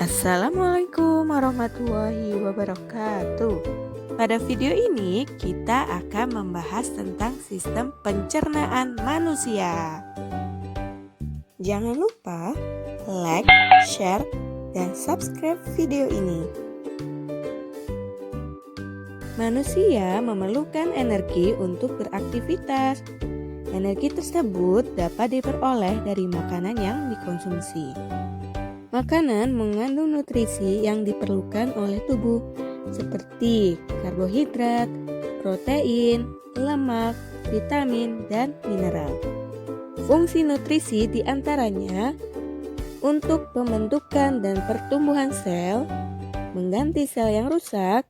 Assalamualaikum warahmatullahi wabarakatuh. Pada video ini kita akan membahas tentang sistem pencernaan manusia. Jangan lupa like, share, dan subscribe video ini. Manusia memerlukan energi untuk beraktivitas. Energi tersebut dapat diperoleh dari makanan yang dikonsumsi. Makanan mengandung nutrisi yang diperlukan oleh tubuh seperti karbohidrat, protein, lemak, vitamin, dan mineral. Fungsi nutrisi diantaranya untuk pembentukan dan pertumbuhan sel, mengganti sel yang rusak,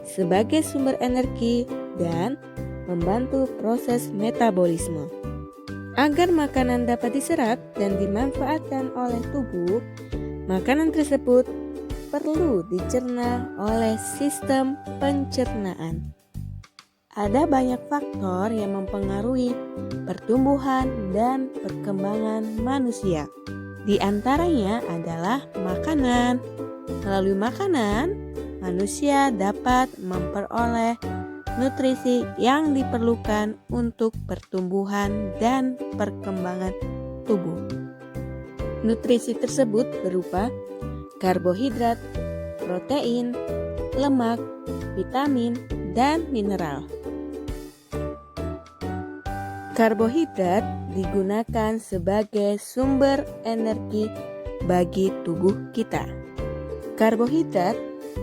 sebagai sumber energi, dan membantu proses metabolisme. Agar makanan dapat diserap dan dimanfaatkan oleh tubuh, makanan tersebut perlu dicerna oleh sistem pencernaan. Ada banyak faktor yang mempengaruhi pertumbuhan dan perkembangan manusia. Di antaranya adalah makanan. Melalui makanan, manusia dapat memperoleh nutrisi yang diperlukan untuk pertumbuhan dan perkembangan tubuh. Nutrisi tersebut berupa karbohidrat, protein, lemak, vitamin, dan mineral. Karbohidrat digunakan sebagai sumber energi bagi tubuh kita. Karbohidrat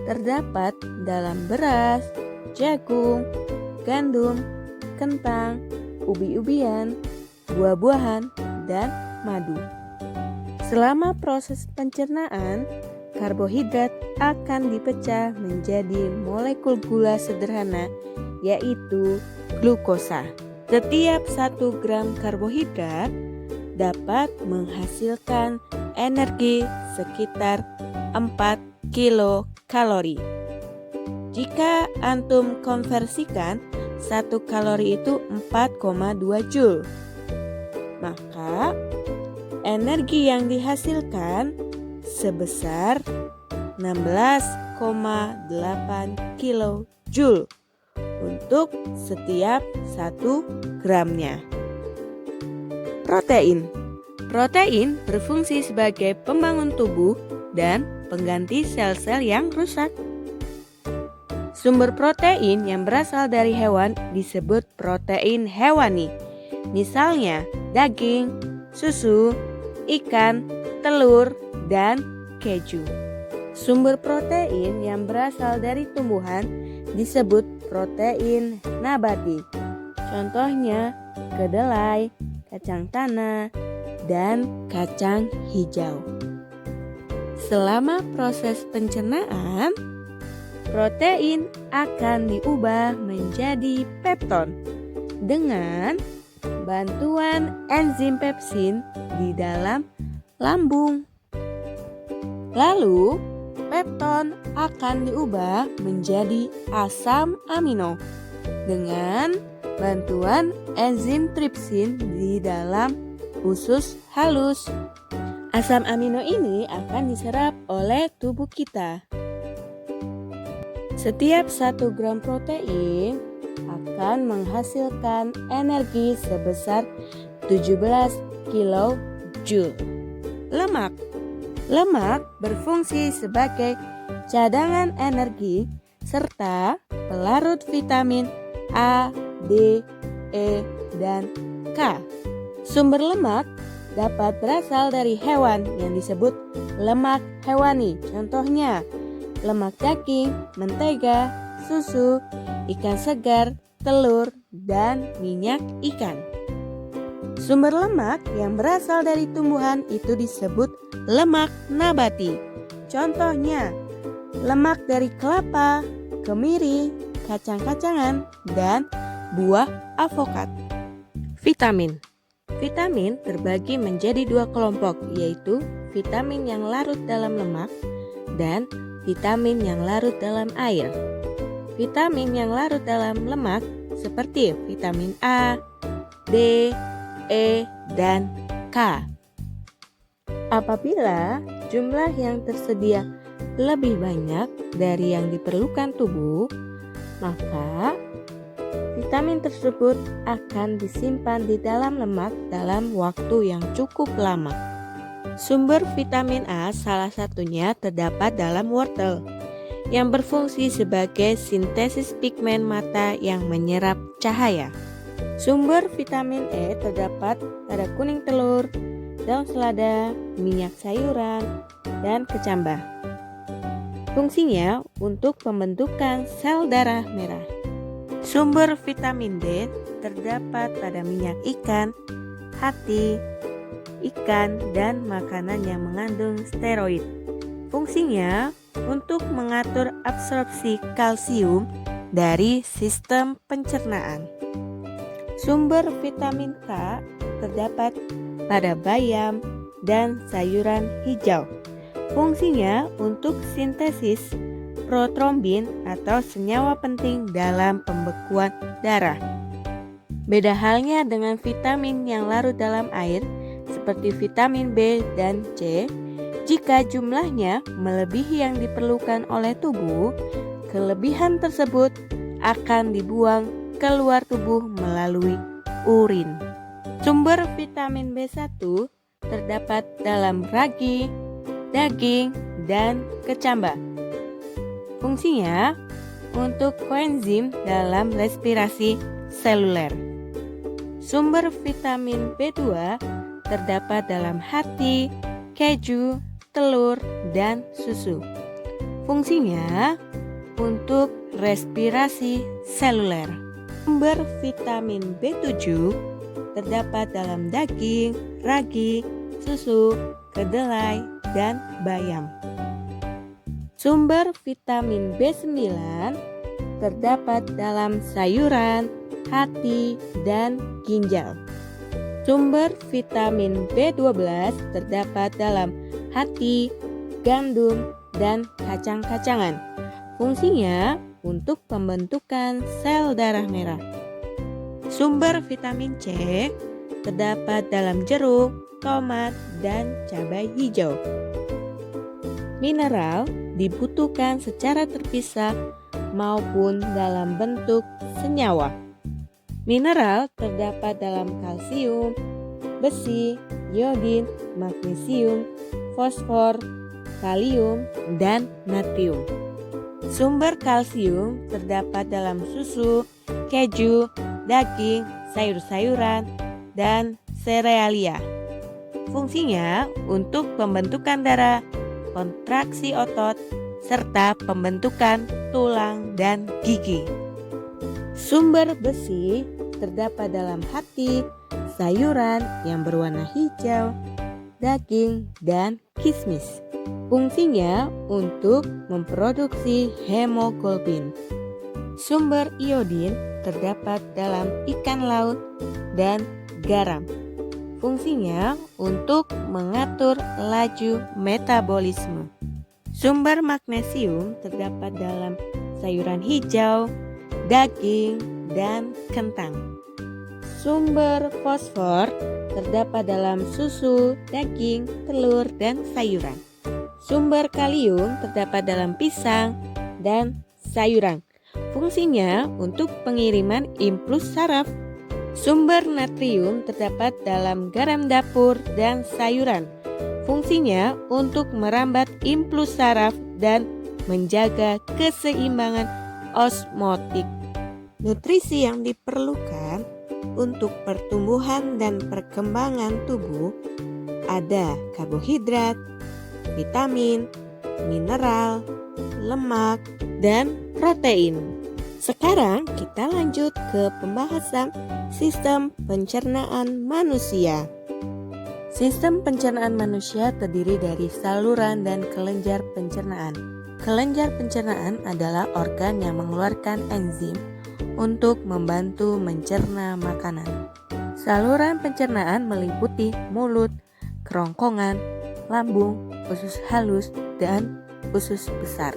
terdapat dalam beras, jagung, gandum, kentang, ubi-ubian, buah-buahan, dan madu. Selama proses pencernaan, karbohidrat akan dipecah menjadi molekul gula sederhana, yaitu glukosa. Setiap 1 gram karbohidrat dapat menghasilkan energi sekitar 4 kilokalori. Jika antum konversikan 1 kalori itu 4,2 joule, maka energi yang dihasilkan sebesar 16,8 kilojoule untuk setiap 1 gramnya. Protein berfungsi sebagai pembangun tubuh dan pengganti sel-sel yang rusak. Sumber protein yang berasal dari hewan disebut protein hewani. Misalnya daging, susu, ikan, telur, dan keju. Sumber protein yang berasal dari tumbuhan disebut protein nabati. Contohnya kedelai, kacang tanah, dan kacang hijau. Selama proses pencernaan, protein akan diubah menjadi pepton dengan bantuan enzim pepsin di dalam lambung. Lalu, pepton akan diubah menjadi asam amino dengan bantuan enzim tripsin di dalam usus halus. Asam amino ini akan diserap oleh tubuh kita. Setiap 1 gram protein akan menghasilkan energi sebesar 17 kilojoule. Lemak berfungsi sebagai cadangan energi serta pelarut vitamin A, D, E, dan K. Sumber lemak dapat berasal dari hewan yang disebut lemak hewani. Contohnya lemak daging, mentega, susu, ikan segar, telur, dan minyak ikan. Sumber lemak yang berasal dari tumbuhan itu disebut lemak nabati. Contohnya lemak dari kelapa, kemiri, kacang-kacangan, dan buah avokat. Vitamin terbagi menjadi 2 kelompok, yaitu vitamin yang larut dalam lemak dan vitamin yang larut dalam air. Vitamin yang larut dalam lemak seperti vitamin A, D, E, dan K. Apabila jumlah yang tersedia lebih banyak dari yang diperlukan tubuh, maka vitamin tersebut akan disimpan di dalam lemak dalam waktu yang cukup lama. Sumber vitamin A salah satunya terdapat dalam wortel, yang berfungsi sebagai sintesis pigmen mata yang menyerap cahaya. Sumber vitamin E terdapat pada kuning telur, daun selada, minyak sayuran, dan kecambah. Fungsinya untuk pembentukan sel darah merah. Sumber vitamin D terdapat pada minyak ikan, hati, ikan, dan makanan yang mengandung steroid. Fungsinya untuk mengatur absorpsi kalsium dari sistem pencernaan. Sumber vitamin K terdapat pada bayam dan sayuran hijau. Fungsinya untuk sintesis protrombin atau senyawa penting dalam pembekuan darah. Beda halnya dengan vitamin yang larut dalam air seperti vitamin B dan C, jika jumlahnya melebihi yang diperlukan oleh tubuh, kelebihan tersebut akan dibuang keluar tubuh melalui urin. Sumber vitamin B1 terdapat dalam ragi, daging, dan kecambah. Fungsinya untuk koenzim dalam respirasi seluler. Sumber vitamin B2 terdapat dalam hati, keju, telur, dan susu. Fungsinya untuk respirasi seluler. Sumber vitamin B7 terdapat dalam daging, ragi, susu, kedelai, dan bayam. Sumber vitamin B9 terdapat dalam sayuran, hati, dan ginjal. Sumber vitamin B12 terdapat dalam hati, gandum, dan kacang-kacangan. Fungsinya untuk pembentukan sel darah merah. Sumber vitamin C terdapat dalam jeruk, tomat, dan cabai hijau. Mineral dibutuhkan secara terpisah maupun dalam bentuk senyawa. Mineral terdapat dalam kalsium, besi, iodin, magnesium, fosfor, kalium, dan natrium. Sumber kalsium terdapat dalam susu, keju, daging, sayur-sayuran, dan serealia. Fungsinya untuk pembentukan darah, kontraksi otot, serta pembentukan tulang dan gigi. Sumber besi terdapat dalam hati, sayuran yang berwarna hijau, daging, dan kismis. Fungsinya untuk memproduksi hemoglobin. Sumber iodin terdapat dalam ikan laut dan garam. Fungsinya untuk mengatur laju metabolisme. Sumber magnesium terdapat dalam sayuran hijau, daging, dan kentang. Sumber fosfor terdapat dalam susu, daging, telur, dan sayuran. Sumber kalium terdapat dalam pisang dan sayuran. Fungsinya untuk pengiriman impuls saraf. Sumber natrium terdapat dalam garam dapur dan sayuran. Fungsinya untuk merambat impuls saraf dan menjaga keseimbangan osmotik. Nutrisi yang diperlukan untuk pertumbuhan dan perkembangan tubuh ada karbohidrat, vitamin, mineral, lemak, dan protein. Sekarang kita lanjut ke pembahasan sistem pencernaan manusia. Sistem pencernaan manusia terdiri dari saluran dan kelenjar pencernaan. Kelenjar pencernaan adalah organ yang mengeluarkan enzim untuk membantu mencerna makanan. Saluran pencernaan meliputi mulut, kerongkongan, lambung, usus halus, dan usus besar.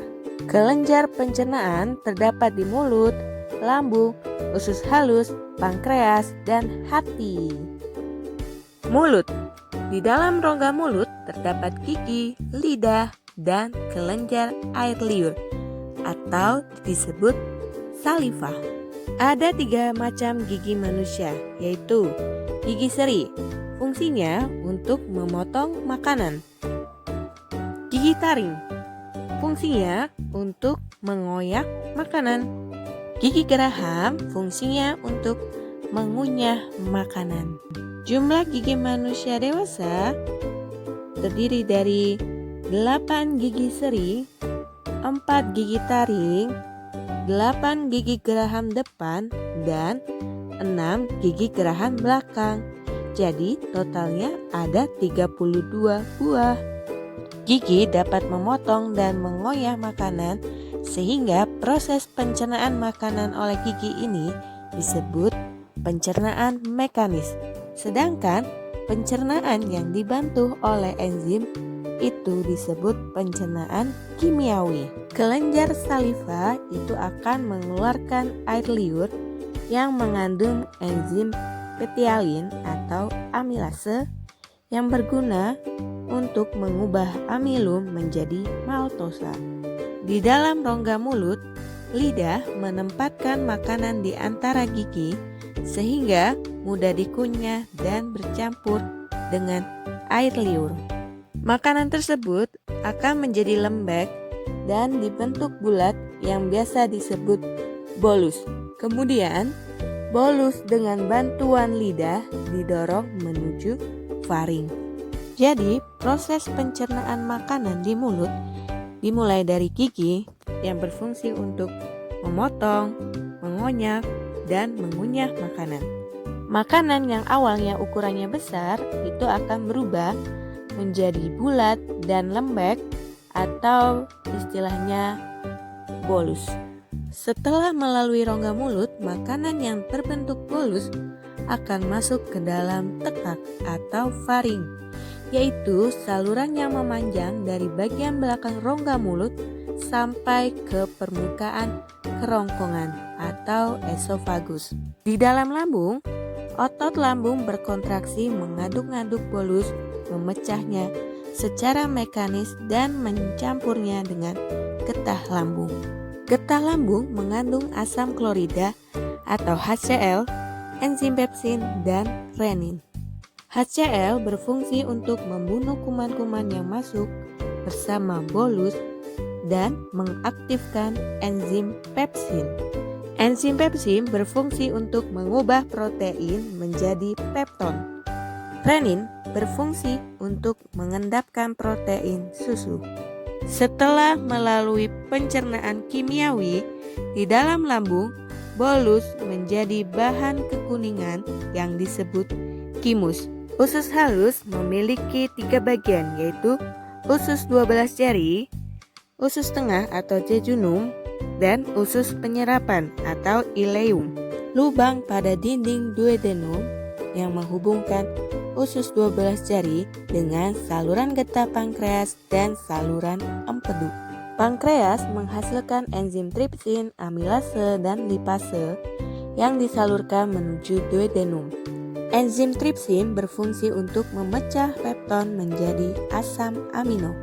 Kelenjar pencernaan terdapat di mulut, lambung, usus halus, pankreas, dan hati. Mulut. Di dalam rongga mulut terdapat gigi, lidah, dan kelenjar air liur atau disebut saliva. Ada 3 macam gigi manusia, yaitu gigi seri, fungsinya untuk memotong makanan. Gigi taring, fungsinya untuk mengoyak makanan. Gigi geraham, fungsinya untuk mengunyah makanan. Jumlah gigi manusia dewasa terdiri dari 8 gigi seri, 4 gigi taring, 8 gigi geraham depan, dan 6 gigi geraham belakang. Jadi totalnya ada 32 buah. Gigi dapat memotong dan mengoyak makanan sehingga proses pencernaan makanan oleh gigi ini disebut pencernaan mekanis. Sedangkan pencernaan yang dibantu oleh enzim itu disebut pencernaan kimiawi. Kelenjar saliva itu akan mengeluarkan air liur yang mengandung enzim petialin atau amilase yang berguna untuk mengubah amilum menjadi maltosa. Di dalam rongga mulut, lidah menempatkan makanan di antara gigi sehingga mudah dikunyah dan bercampur dengan air liur. Makanan tersebut akan menjadi lembek dan dibentuk bulat yang biasa disebut bolus. Kemudian, bolus dengan bantuan lidah didorong menuju faring. Jadi, proses pencernaan makanan di mulut dimulai dari gigi yang berfungsi untuk memotong, mengonyak, dan mengunyah makanan. Makanan yang awalnya ukurannya besar itu akan berubah menjadi bulat dan lembek atau istilahnya bolus. Setelah melalui rongga mulut, makanan yang terbentuk bolus akan masuk ke dalam tekak atau faring, yaitu saluran yang memanjang dari bagian belakang rongga mulut sampai ke permukaan kerongkongan atau esofagus. Di dalam lambung, otot lambung berkontraksi mengaduk-aduk bolus, memecahnya secara mekanis dan mencampurnya dengan getah lambung. Getah lambung mengandung asam klorida atau HCl, enzim pepsin, dan renin. HCl berfungsi untuk membunuh kuman-kuman yang masuk bersama bolus dan mengaktifkan enzim pepsin. Enzim pepsin berfungsi untuk mengubah protein menjadi pepton. Renin berfungsi untuk mengendapkan protein susu. Setelah melalui pencernaan kimiawi di dalam lambung, bolus menjadi bahan kekuningan yang disebut kimus. Usus halus memiliki 3 bagian, yaitu usus 12 jari, usus tengah atau jejunum, dan usus penyerapan atau ileum. Lubang pada dinding duodenum yang menghubungkan usus 12 jari dengan saluran getah pankreas dan saluran empedu. Pankreas menghasilkan enzim tripsin, amilase, dan lipase yang disalurkan menuju duodenum. Enzim tripsin berfungsi untuk memecah pepton menjadi asam amino.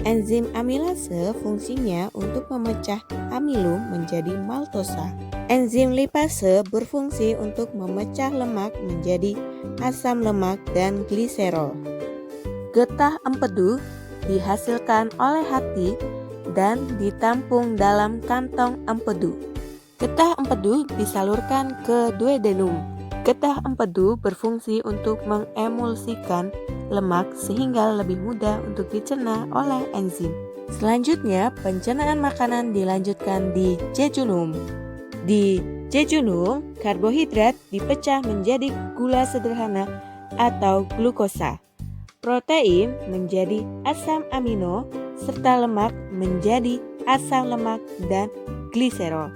Enzim amilase fungsinya untuk memecah amilum menjadi maltosa. Enzim lipase berfungsi untuk memecah lemak menjadi asam lemak dan gliserol. Getah empedu dihasilkan oleh hati dan ditampung dalam kantong empedu. Getah empedu disalurkan ke duodenum. Getah empedu berfungsi untuk mengemulsikan lemak sehingga lebih mudah untuk dicerna oleh enzim. Selanjutnya, pencernaan makanan dilanjutkan di jejunum. Di jejunum, karbohidrat dipecah menjadi gula sederhana atau glukosa. Protein menjadi asam amino, serta lemak menjadi asam lemak dan gliserol.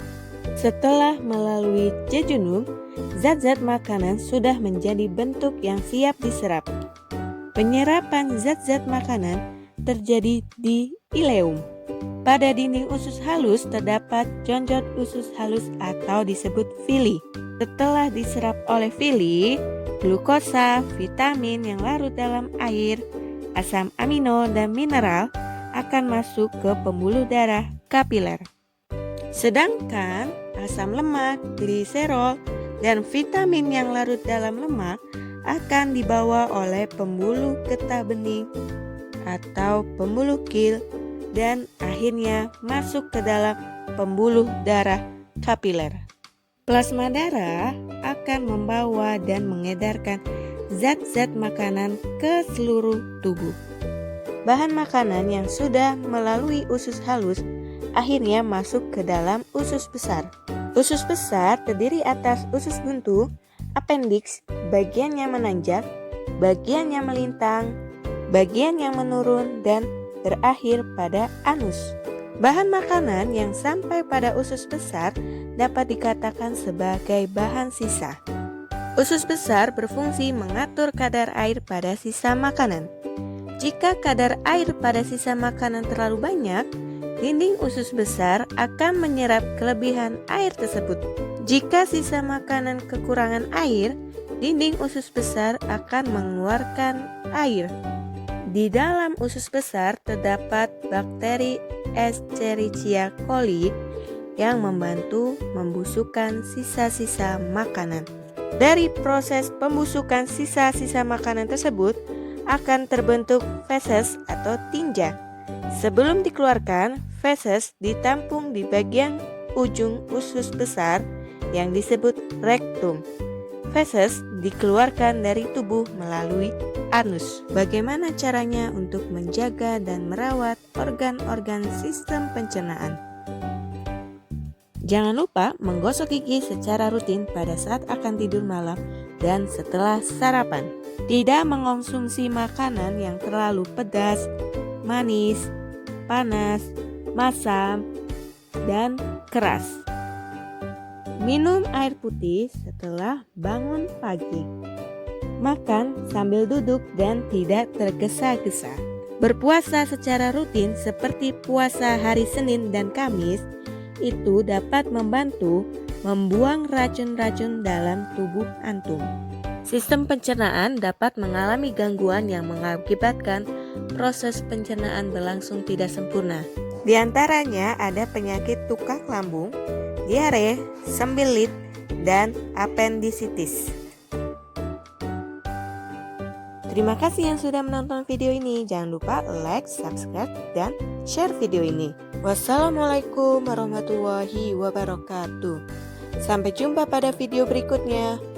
Setelah melalui jejunum, zat-zat makanan sudah menjadi bentuk yang siap diserap. Penyerapan zat-zat makanan terjadi di ileum. Pada dinding usus halus terdapat jonjot usus halus atau disebut villi. Setelah diserap oleh villi, glukosa, vitamin yang larut dalam air, asam amino dan mineral akan masuk ke pembuluh darah kapiler. Sedangkan asam lemak, gliserol, dan vitamin yang larut dalam lemak akan dibawa oleh pembuluh getah bening atau pembuluh kil dan akhirnya masuk ke dalam pembuluh darah kapiler. Plasma darah akan membawa dan mengedarkan zat-zat makanan ke seluruh tubuh. Bahan makanan yang sudah melalui usus halus akhirnya masuk ke dalam usus besar. Usus besar terdiri atas usus buntu, appendix, bagian yang menanjak, bagian yang melintang, bagian yang menurun, dan berakhir pada anus. Bahan makanan yang sampai pada usus besar dapat dikatakan sebagai bahan sisa. Usus besar berfungsi mengatur kadar air pada sisa makanan. Jika kadar air pada sisa makanan terlalu banyak, dinding usus besar akan menyerap kelebihan air tersebut. Jika sisa makanan kekurangan air, dinding usus besar akan mengeluarkan air. Di dalam usus besar terdapat bakteri Escherichia coli yang membantu membusukkan sisa-sisa makanan. Dari proses pembusukan sisa-sisa makanan tersebut akan terbentuk feses atau tinja. Sebelum dikeluarkan, feses ditampung di bagian ujung usus besar yang disebut rektum. Feses dikeluarkan dari tubuh melalui anus. Bagaimana caranya untuk menjaga dan merawat organ-organ sistem pencernaan? Jangan lupa menggosok gigi secara rutin pada saat akan tidur malam dan setelah sarapan. Tidak mengonsumsi makanan yang terlalu pedas, manis, panas, masam, dan keras. Minum air putih setelah bangun pagi. Makan sambil duduk dan tidak tergesa-gesa. Berpuasa secara rutin seperti puasa hari Senin dan Kamis itu dapat membantu membuang racun-racun dalam tubuh antum. Sistem pencernaan dapat mengalami gangguan yang mengakibatkan proses pencernaan berlangsung tidak sempurna. Di antaranya ada penyakit tukak lambung, diare, sembelit, dan appendicitis. Terima kasih yang sudah menonton video ini. Jangan lupa like, subscribe, dan share video ini. Wassalamualaikum warahmatullahi wabarakatuh. Sampai jumpa pada video berikutnya.